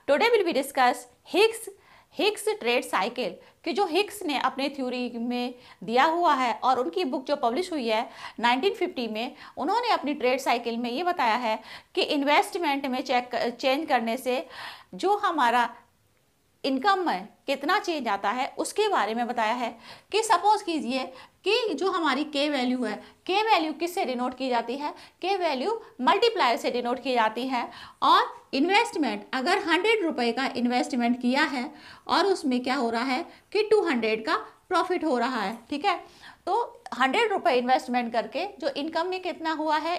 Today will be discuss Higgs trade cycle कि जो Higgs ने अपने थ्योरी में दिया हुआ है और उनकी बुक जो पब्लिश हुई है 1950 में, उन्होंने अपनी ट्रेड साइकिल में ये बताया है कि इन्वेस्टमेंट में चेंज करने से जो हमारा इनकम में कितना चेंज आता है उसके बारे में बताया है। कि सपोज कीजिए कि जो हमारी के वैल्यू है, के वैल्यू किससे डिनोट की जाती है, के वैल्यू मल्टीप्लायर से डिनोट की जाती है। और इन्वेस्टमेंट अगर 100 रुपये का इन्वेस्टमेंट किया है और उसमें क्या हो रहा है कि 200 का प्रॉफिट हो रहा है, ठीक है, तो 100 रुपये इन्वेस्टमेंट करके जो इनकम में कितना हुआ है,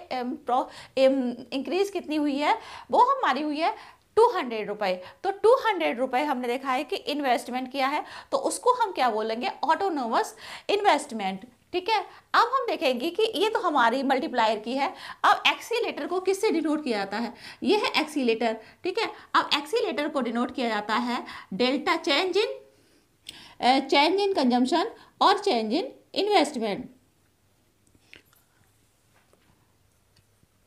इंक्रीज कितनी हुई है, वो हमारी हुई है 200 रुपये। तो 200 रुपये हमने देखा है कि इन्वेस्टमेंट किया है, तो उसको हम क्या बोलेंगे, ऑटोनोमस इन्वेस्टमेंट, ठीक है। अब हम देखेंगे कि ये तो हमारी मल्टीप्लायर की है। अब एक्सीलेटर को किससे डिनोट किया जाता है, ये है एक्सीलेटर, ठीक है। अब एक्सीलेटर को डिनोट किया जाता है डेल्टा चेंज इन कंजम्पशन और चेंज इन इन्वेस्टमेंट।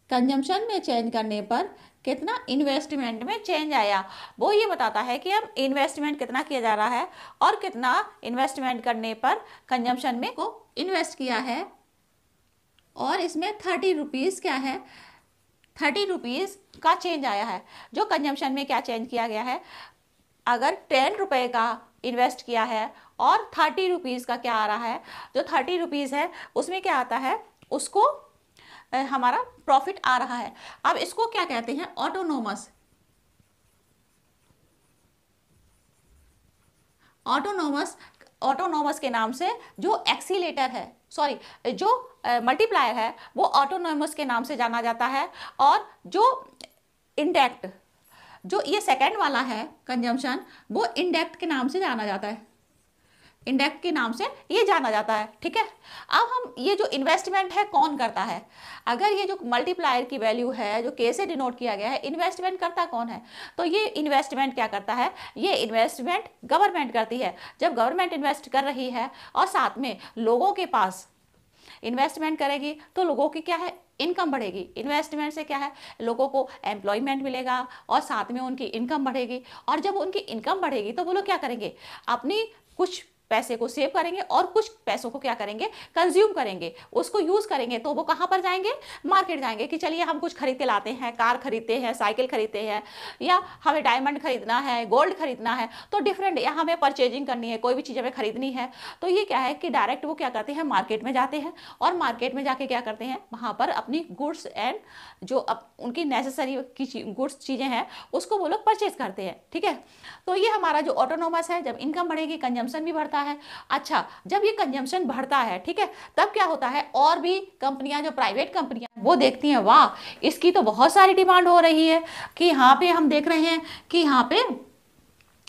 कंजम्पशन में चेंज करने पर कितना इन्वेस्टमेंट में चेंज आया, वो ये बताता है कि अब इन्वेस्टमेंट कितना किया जा रहा है और कितना इन्वेस्टमेंट करने पर कंजम्पशन में को इन्वेस्ट किया है। और इसमें 30 रुपीज़ क्या है, 30 रुपीज़ का चेंज आया है। जो कंजम्पशन में क्या चेंज किया गया है, अगर 10 रुपये का इन्वेस्ट किया है और 30 रुपीज़ का क्या आ रहा है, जो 30 रुपीज़ है उसमें क्या आता है, उसको हमारा प्रॉफिट आ रहा है। अब इसको क्या कहते हैं, ऑटोनोमस के नाम से जो एक्सीलेटर है, सॉरी जो मल्टीप्लायर है वो ऑटोनोमस के नाम से जाना जाता है। और जो इंडेक्ट, जो ये सेकंड वाला है कंजम्पशन, वो इंडेक्ट के नाम से जाना जाता है, इंडेक्ट के नाम से ये जाना जाता है, ठीक है। अब हम ये जो इन्वेस्टमेंट है कौन करता है, अगर ये जो मल्टीप्लायर की वैल्यू है जो के से डिनोट किया गया है, इन्वेस्टमेंट करता कौन है, तो ये इन्वेस्टमेंट क्या करता है, ये इन्वेस्टमेंट गवर्नमेंट करती है। जब गवर्नमेंट इन्वेस्ट कर रही है और साथ में लोगों के पास इन्वेस्टमेंट करेगी तो लोगों की क्या है, इनकम बढ़ेगी। इन्वेस्टमेंट से क्या है, लोगों को एम्प्लॉयमेंट मिलेगा और साथ में उनकी इनकम बढ़ेगी। और जब उनकी इनकम बढ़ेगी तो वो लोग क्या करेंगे, अपनी कुछ पैसे को सेव करेंगे और कुछ पैसों को क्या करेंगे, कंज्यूम करेंगे, उसको यूज़ करेंगे। तो वो कहाँ पर जाएंगे, मार्केट जाएंगे कि चलिए हम कुछ खरीद के लाते हैं, कार खरीदते हैं, साइकिल खरीदते हैं, या हमें डायमंड खरीदना है, गोल्ड खरीदना है, तो डिफरेंट, या हमें परचेजिंग करनी है, कोई भी चीज़ हमें खरीदनी है, तो ये क्या है कि डायरेक्ट वो क्या करते हैं, मार्केट में जाते हैं और मार्केट में जाके क्या करते हैं, वहाँ पर अपनी गुड्स एंड जो उनकी नेसेसरी की गुड्स चीज़ें हैं उसको वो लोग परचेज करते हैं, ठीक है। तो ये हमारा जो ऑटोनोमस है, जब इनकम बढ़ेगी कंजम्पशन भी बढ़ता है। अच्छा, जब ये कंजम्पशन बढ़ता है, ठीक है, तब क्या होता है, और भी कंपनियां, जो प्राइवेट कंपनियां, वो देखती हैं वाह इसकी तो बहुत सारी डिमांड हो रही है, कि यहाँ पे हम देख रहे हैं कि यहाँ पे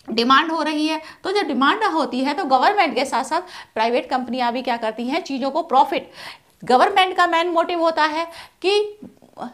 डिमांड हो रही है। तो जब डिमांड होती है तो गवर्नमेंट के साथ साथ प्राइवेट कंपनियां भी क्या करती हैं, चीज़ों को प्रॉफिट, गवर्नमेंट का मेन मोटिव होता है कि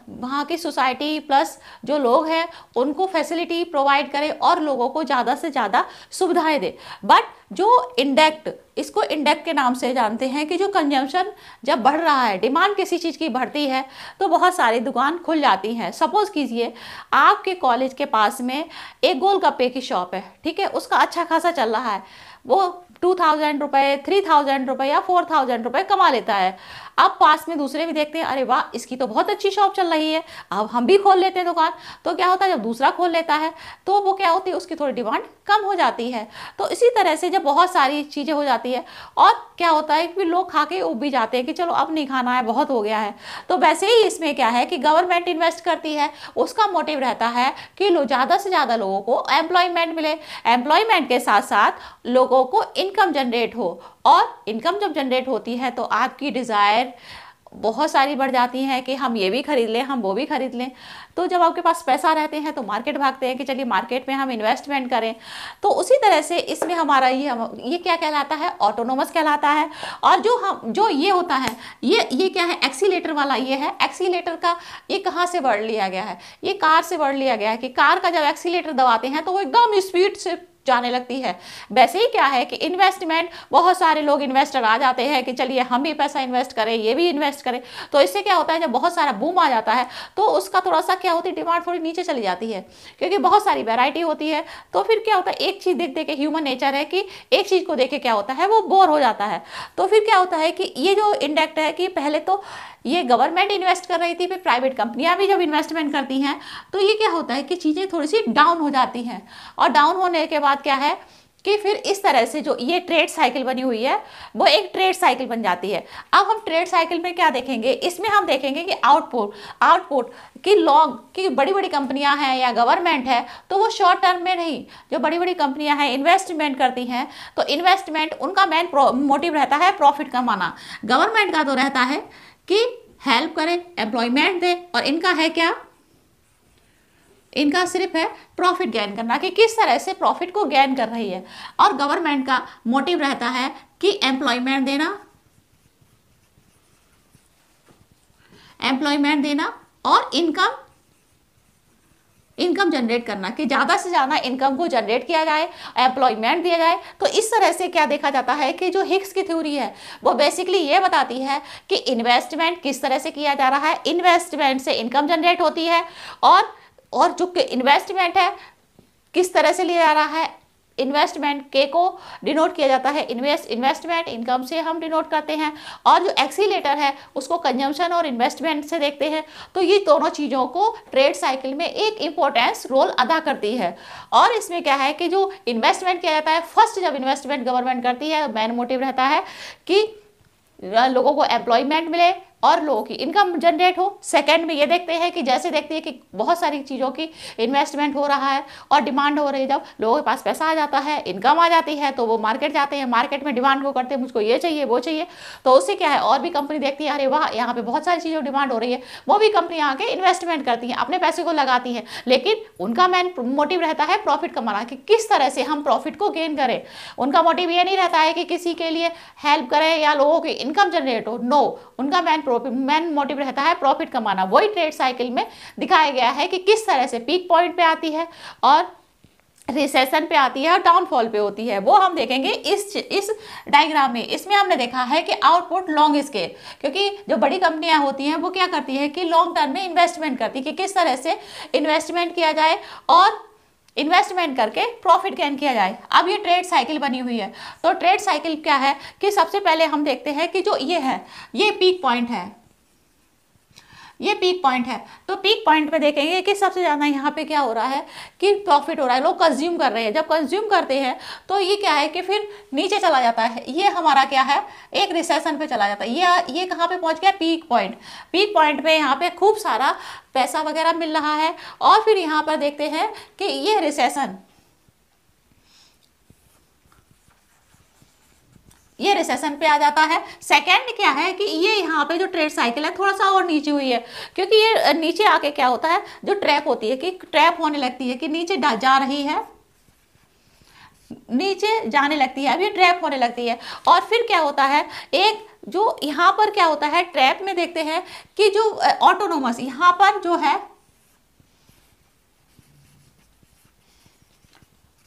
वहाँ की सोसाइटी प्लस जो लोग हैं उनको फैसिलिटी प्रोवाइड करे और लोगों को ज़्यादा से ज़्यादा सुविधाएं दे। बट जो इंडेक्ट, इसको इंडेक्ट के नाम से जानते हैं कि जो कंजम्पशन जब बढ़ रहा है, डिमांड किसी चीज़ की बढ़ती है तो बहुत सारी दुकान खुल जाती हैं। सपोज़ कीजिए आपके कॉलेज के पास में एक गोलगप्पे की शॉप है, ठीक है, उसका अच्छा खासा चल रहा है, वो 2000 रुपये, 3000 रुपये या 4000 रुपये कमा लेता है। अब पास में दूसरे भी देखते हैं, अरे वाह इसकी तो बहुत अच्छी शॉप चल रही है, अब हम भी खोल लेते हैं दुकान। तो क्या होता है, जब दूसरा खोल लेता है तो वो क्या होती है, उसकी थोड़ी डिमांड कम हो जाती है। तो इसी तरह से जब बहुत सारी चीज़ें हो जाती है और क्या होता है कि लोग खा के उब भी जाते हैं कि चलो अब नहीं खाना है, बहुत हो गया है। तो वैसे ही इसमें क्या है कि गवर्नमेंट इन्वेस्ट करती है, उसका मोटिव रहता है कि ज़्यादा से ज़्यादा लोगों को एम्प्लॉयमेंट मिले, एम्प्लॉयमेंट के साथ साथ लोगों को इनकम जनरेट हो। और इनकम जब जनरेट होती है तो आपकी डिज़ायर बहुत सारी बढ़ जाती हैं कि हम ये भी खरीद लें, हम वो भी खरीद लें। तो जब आपके पास पैसा रहते हैं तो मार्केट भागते हैं कि चलिए मार्केट में हम इन्वेस्टमेंट करें। तो उसी तरह से इसमें हमारा ये क्या कहलाता है, ऑटोनोमस कहलाता है। और जो ये होता है, ये क्या है, एक्सीलेटर वाला ये है। एक्सीलेटर का ये कहाँ से वर्ड लिया गया है, ये कार से वर्ड लिया गया है कि कार का जब एक्सीलेटर दबाते हैं तो वो एकदम स्पीड से जाने लगती है। वैसे ही क्या है कि इन्वेस्टमेंट, बहुत सारे लोग इन्वेस्टर आ जाते हैं कि चलिए हम भी पैसा इन्वेस्ट करें, ये भी इन्वेस्ट करें। तो इससे क्या होता है, जब बहुत सारा बूम आ जाता है तो उसका थोड़ा सा क्या होती है, डिमांड थोड़ी नीचे चली जाती है, क्योंकि बहुत सारी वैरायटी होती है। तो फिर क्या होता है, एक चीज़ देख देख के, ह्यूमन नेचर है कि एक चीज़ को देख के क्या होता है, वो बोर हो जाता है। तो फिर क्या होता है कि ये जो इंडेक्स है कि पहले तो ये गवर्नमेंट इन्वेस्ट कर रही थी, फिर प्राइवेट कंपनियां भी जब इन्वेस्टमेंट करती हैं तो ये क्या होता है कि चीज़ें थोड़ी सी डाउन हो जाती हैं। और डाउन होने के बाद क्या है कि फिर इस तरह से जो ये ट्रेड साइकिल बनी हुई है वो एक ट्रेड साइकिल बन जाती है। अब हम ट्रेड साइकिल में क्या देखेंगे, इसमें हम देखेंगे कि आउटपुट की लॉन्ग की बड़ी बड़ी कंपनियां हैं या गवर्नमेंट है, तो वो शॉर्ट टर्म में नहीं, जो बड़ी बड़ी कंपनियां हैं इन्वेस्टमेंट करती हैं, तो इन्वेस्टमेंट उनका मेन मोटिव रहता है प्रॉफिट कमाना। गवर्नमेंट का तो रहता है कि हेल्प करे, एम्प्लॉयमेंट दे, और इनका है क्या, इनका सिर्फ है प्रॉफिट गेन करना, कि किस तरह से प्रॉफिट को गेन कर रही है। और गवर्नमेंट का मोटिव रहता है कि एम्प्लॉयमेंट देना और इनकम जनरेट करना, कि ज़्यादा से ज़्यादा इनकम को जनरेट किया जाए, एम्प्लॉयमेंट दिया जाए। तो इस तरह से क्या देखा जाता है कि जो हिग्स की थ्योरी है वो बेसिकली ये बताती है कि इन्वेस्टमेंट किस तरह से किया जा रहा है, इन्वेस्टमेंट से इनकम जनरेट होती है, और जो इन्वेस्टमेंट है किस तरह से लिया जा रहा है, इन्वेस्टमेंट के को डिनोट किया जाता है, इन्वेस्टमेंट इनकम से हम डिनोट करते हैं, और जो एक्सीलेटर है उसको कंजम्पशन और इन्वेस्टमेंट से देखते हैं। तो ये दोनों चीज़ों को ट्रेड साइकिल में एक इम्पोर्टेंस रोल अदा करती है। और इसमें क्या है कि जो इन्वेस्टमेंट किया जाता है, फर्स्ट जब इन्वेस्टमेंट गवर्नमेंट करती है, मेन मोटिव रहता है कि लोगों को एम्प्लॉयमेंट मिले और लोगों की इनकम जनरेट हो। सेकंड में ये देखते हैं कि जैसे देखती है कि बहुत सारी चीज़ों की इन्वेस्टमेंट हो रहा है और डिमांड हो रही है, जब लोगों के पास पैसा आ जाता है, इनकम आ जाती है, तो वो मार्केट जाते हैं, मार्केट में डिमांड को करते हैं, मुझको ये चाहिए वो चाहिए। तो उससे क्या है, और भी कंपनी देखती है अरे वाह यहाँ पे बहुत सारी चीज़ों डिमांड हो रही है, वो भी कंपनी आके इन्वेस्टमेंट करती हैं, अपने पैसे को लगाती हैं, लेकिन उनका मेन मोटिव रहता है प्रॉफिट कमाना, कि किस तरह से हम प्रॉफिट को गेन करें। उनका मोटिव ये नहीं रहता है कि किसी के लिए हेल्प करें या लोगों की इनकम जनरेट हो, नो, उनका मेन मोटिव रहता है प्रॉफिट कमाना। वही ट्रेड साइकिल में दिखाया गया है कि किस तरह से पीक पॉइंट पे आती है और रिसेशन पे आती है और डाउनफॉल पे होती है, वो हम देखेंगे इस डायग्राम में। इसमें हमने देखा है कि आउटपुट लॉन्ग स्केल, क्योंकि जो बड़ी कंपनियां होती हैं वो क्या करती है कि लॉन्ग टर्म में इन्वेस्टमेंट करती है, कि किस तरह से इन्वेस्टमेंट किया जाए और इन्वेस्टमेंट करके प्रॉफिट गेन किया जाए। अब ये ट्रेड साइकिल बनी हुई है। तो ट्रेड साइकिल क्या है कि सबसे पहले हम देखते हैं कि जो ये है, ये पीक पॉइंट है, ये पीक पॉइंट है। तो पीक पॉइंट पे देखेंगे कि सबसे ज़्यादा यहाँ पे क्या हो रहा है कि प्रॉफिट हो रहा है, लोग कंज्यूम कर रहे हैं। जब कंज्यूम करते हैं तो ये क्या है कि फिर नीचे चला जाता है, ये हमारा क्या है, एक रिसेशन पे चला जाता है। ये कहाँ पे पहुँच गया, पीक पॉइंट। पीक पॉइंट पे यहाँ पे खूब सारा पैसा वगैरह मिल रहा है, और फिर यहाँ पर देखते हैं कि ये रिसेशन, ये रिसेशन पे आ जाता है। सेकंड क्या है कि ये यहाँ पे जो ट्रेड साइकिल है थोड़ा सा और नीचे हुई है, क्योंकि ये नीचे आके क्या होता है, जो ट्रैप होती है, कि ट्रैप होने लगती है, कि नीचे जा रही है, नीचे जाने लगती है, अब ये ट्रैप होने लगती है। और फिर क्या होता है, एक जो यहाँ पर क्या होता है, ट्रैप में देखते हैं कि जो ऑटोनोमस यहाँ पर जो है,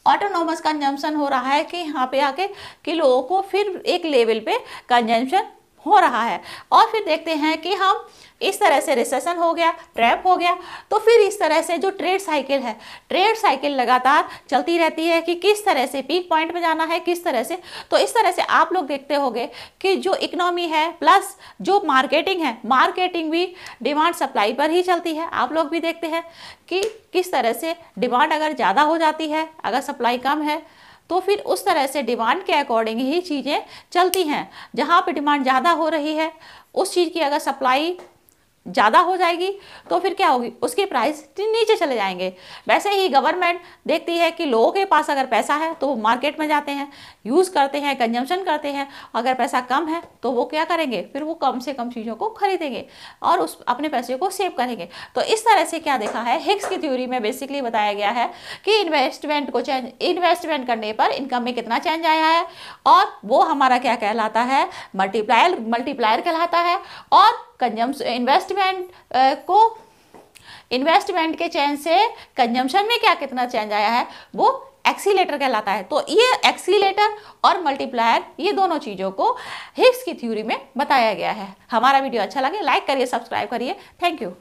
ऑटोनोमस कंजम्पशन हो रहा है, कि यहाँ पे आके कि लोगों को फिर एक लेवल पे कंजम्पशन हो रहा है। और फिर देखते हैं कि हम इस तरह से रिसेशन हो गया, ट्रैप हो गया। तो फिर इस तरह से जो ट्रेड साइकिल है, ट्रेड साइकिल लगातार चलती रहती है कि किस तरह से पीक पॉइंट पे जाना है, किस तरह से। तो इस तरह से आप लोग देखते होंगे कि जो इकोनॉमी है प्लस जो मार्केटिंग है, मार्केटिंग भी डिमांड सप्लाई पर ही चलती है। आप लोग भी देखते हैं कि किस तरह से डिमांड अगर ज़्यादा हो जाती है, अगर सप्लाई कम है, तो फिर उस तरह से डिमांड के अकॉर्डिंग ही चीज़ें चलती हैं। जहाँ पे डिमांड ज़्यादा हो रही है, उस चीज़ की अगर सप्लाई ज़्यादा हो जाएगी तो फिर क्या होगी, उसके प्राइस नीचे चले जाएंगे। वैसे ही गवर्नमेंट देखती है कि लोगों के पास अगर पैसा है तो वो मार्केट में जाते हैं, यूज़ करते हैं, कंजम्पशन करते हैं। अगर पैसा कम है तो वो क्या करेंगे, फिर वो कम से कम चीज़ों को खरीदेंगे और उस अपने पैसे को सेव करेंगे। तो इस तरह से क्या देखा है, हिग्स की थ्योरी में बेसिकली बताया गया है कि इन्वेस्टमेंट करने पर इनकम में कितना चेंज आया है, और वो हमारा क्या कहलाता है, मल्टीप्लायर कहलाता है। और इन्वेस्टमेंट के चेंज से कंजम्पशन में क्या कितना चेंज आया है, वो एक्सीलेटर कहलाता है। तो ये एक्सीलेटर और मल्टीप्लायर, ये दोनों चीज़ों को हिग्स की थ्योरी में बताया गया है। हमारा वीडियो अच्छा लगे लाइक करिए, सब्सक्राइब करिए। Thank you.